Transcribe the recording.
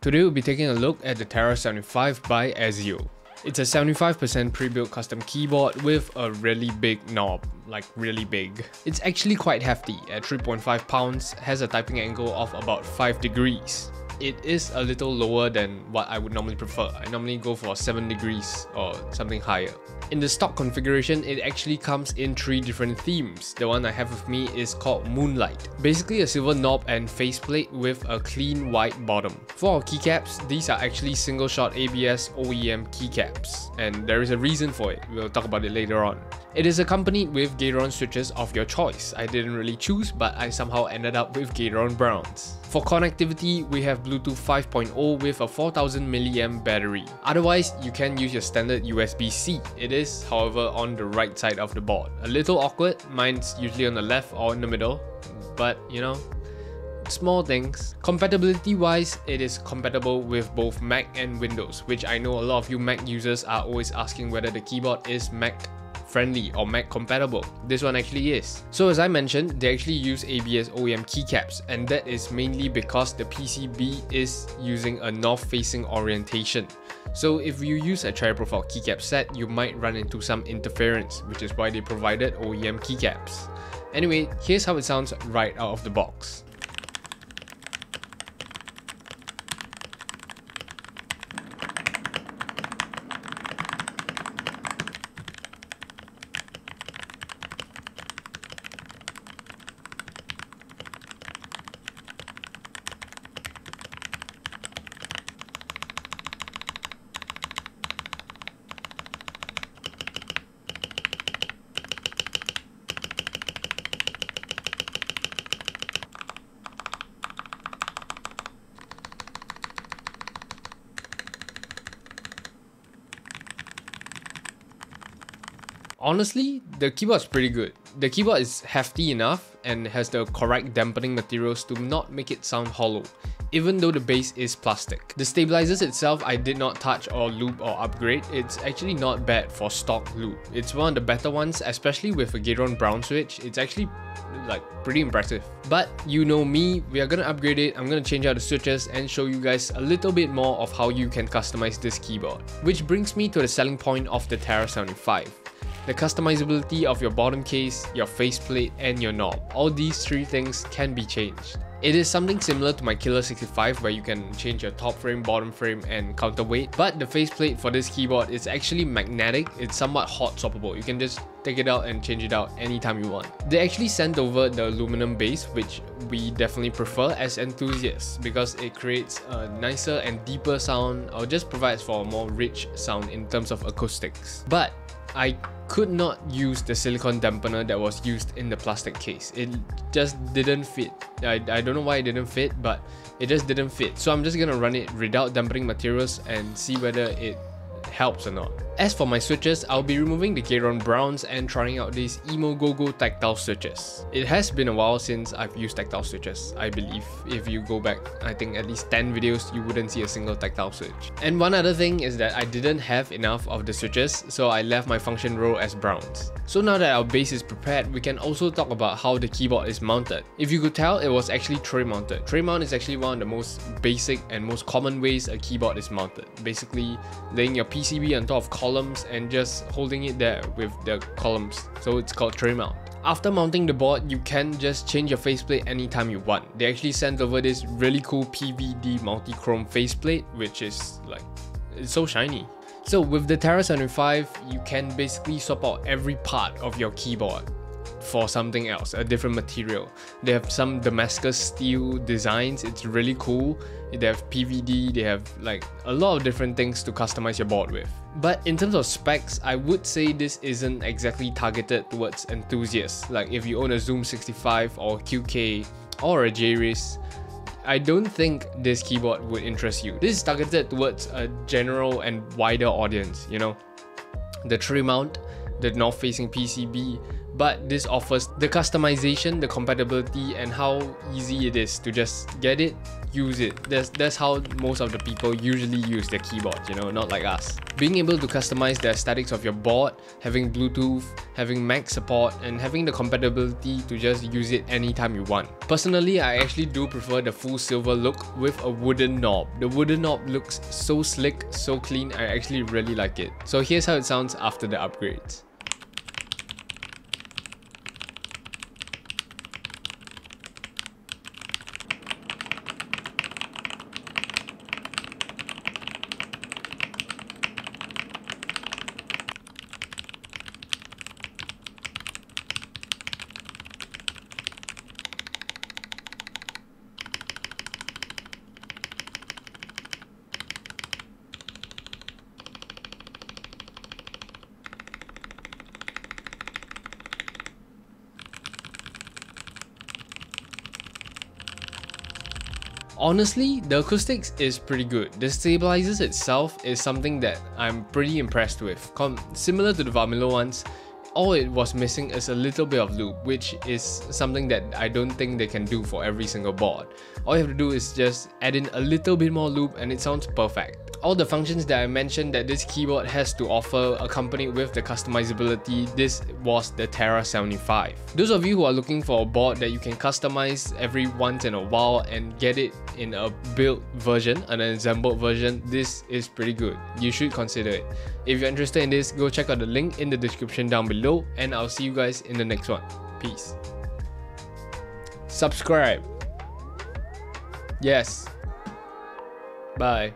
Today we'll be taking a look at the Tera75 by AZIO. It's a 75% pre-built custom keyboard with a really big knob, like really big. It's actually quite hefty at 3.5 pounds, has a typing angle of about 5 degrees. It is a little lower than what I would normally prefer. I normally go for 7 degrees or something higher. In the stock configuration, it actually comes in 3 different themes. The one I have with me is called Moonlight. Basically a silver knob and faceplate with a clean white bottom. For our keycaps, these are actually single shot ABS OEM keycaps, and there is a reason for it. We'll talk about it later on. It is accompanied with Gateron switches of your choice. I didn't really choose, but I somehow ended up with Gateron Browns. For connectivity, we have Bluetooth 5.0 with a 4000 mAh battery. Otherwise, you can use your standard USB-C. It is, however, on the right side of the board. A little awkward, mine's usually on the left or in the middle, but you know, small things. Compatibility wise, it is compatible with both Mac and Windows, which I know a lot of you Mac users are always asking whether the keyboard is Mac friendly or Mac compatible. This one actually is. So as I mentioned, they actually use ABS OEM keycaps, and that is mainly because the PCB is using a north-facing orientation. So if you use a cherry profile keycap set, you might run into some interference, which is why they provided OEM keycaps. Anyway, here's how it sounds right out of the box. Honestly, the keyboard is pretty good. The keyboard is hefty enough and has the correct dampening materials to not make it sound hollow, even though the base is plastic. The stabilizers itself I did not touch or loop or upgrade. It's actually not bad for stock loop. It's one of the better ones, especially with a Gateron Brown switch. It's actually like pretty impressive. But you know me, we are gonna upgrade it. I'm gonna change out the switches and show you guys a little bit more of how you can customize this keyboard. Which brings me to the selling point of the Tera75. The customizability of your bottom case, your faceplate, and your knob. All these 3 things can be changed. It is something similar to my Killer 65 where you can change your top frame, bottom frame, and counterweight, but the faceplate for this keyboard is actually magnetic. It's somewhat hot swappable. You can just take it out and change it out anytime you want. They actually sent over the aluminum base, which we definitely prefer as enthusiasts because it creates a nicer and deeper sound, or just provides for a more rich sound in terms of acoustics. But I could not use the silicone dampener that was used in the plastic case. It just didn't fit. I don't know why it didn't fit, but it just didn't fit. So I'm just gonna run it without dampening materials and see whether it helps or not. As for my switches, I'll be removing the Gateron Browns and trying out these Emo Go-Go tactile switches. It has been a while since I've used tactile switches, I believe. If you go back, I think at least 10 videos, you wouldn't see a single tactile switch. And one other thing is that I didn't have enough of the switches, so I left my function row as Browns. So now that our base is prepared, we can also talk about how the keyboard is mounted. If you could tell, it was actually tray mounted. Tray mount is actually one of the most basic and most common ways a keyboard is mounted. Basically, laying your PCB on top of columns and just holding it there with the columns. So it's called tray mount. After mounting the board, you can just change your faceplate anytime you want. They actually sent over this really cool PVD multi-chrome faceplate, which is like, it's so shiny. So with the Tera75, you can basically swap out every part of your keyboard for something else, a different material. They have some Damascus steel designs. It's really cool. They have PVD, they have like a lot of different things to customize your board with. But in terms of specs, I would say this isn't exactly targeted towards enthusiasts. Like if you own a Zoom 65 or QK or a JRIS, I don't think this keyboard would interest you. This is targeted towards a general and wider audience, you know. The tray mount, the north-facing PCB, but this offers the customization, the compatibility, and how easy it is to just get it, use it. That's how most of the people usually use their keyboards, you know, not like us. Being able to customize the aesthetics of your board, having Bluetooth, having Mac support, and having the compatibility to just use it anytime you want. Personally, I actually do prefer the full silver look with a wooden knob. The wooden knob looks so slick, so clean, I actually really like it. So here's how it sounds after the upgrades. Honestly, the acoustics is pretty good. The stabilizers itself is something that I'm pretty impressed with. Similar to the Vamilo ones, all it was missing is a little bit of loop, which is something that I don't think they can do for every single board. All you have to do is just add in a little bit more loop and it sounds perfect. All the functions that I mentioned that this keyboard has to offer accompanied with the customizability, this was the Tera75. Those of you who are looking for a board that you can customize every once in a while and get it in a built version, an assembled version, this is pretty good. You should consider it. If you're interested in this, go check out the link in the description down below, and I'll see you guys in the next one. Peace. Subscribe. Yes. Bye.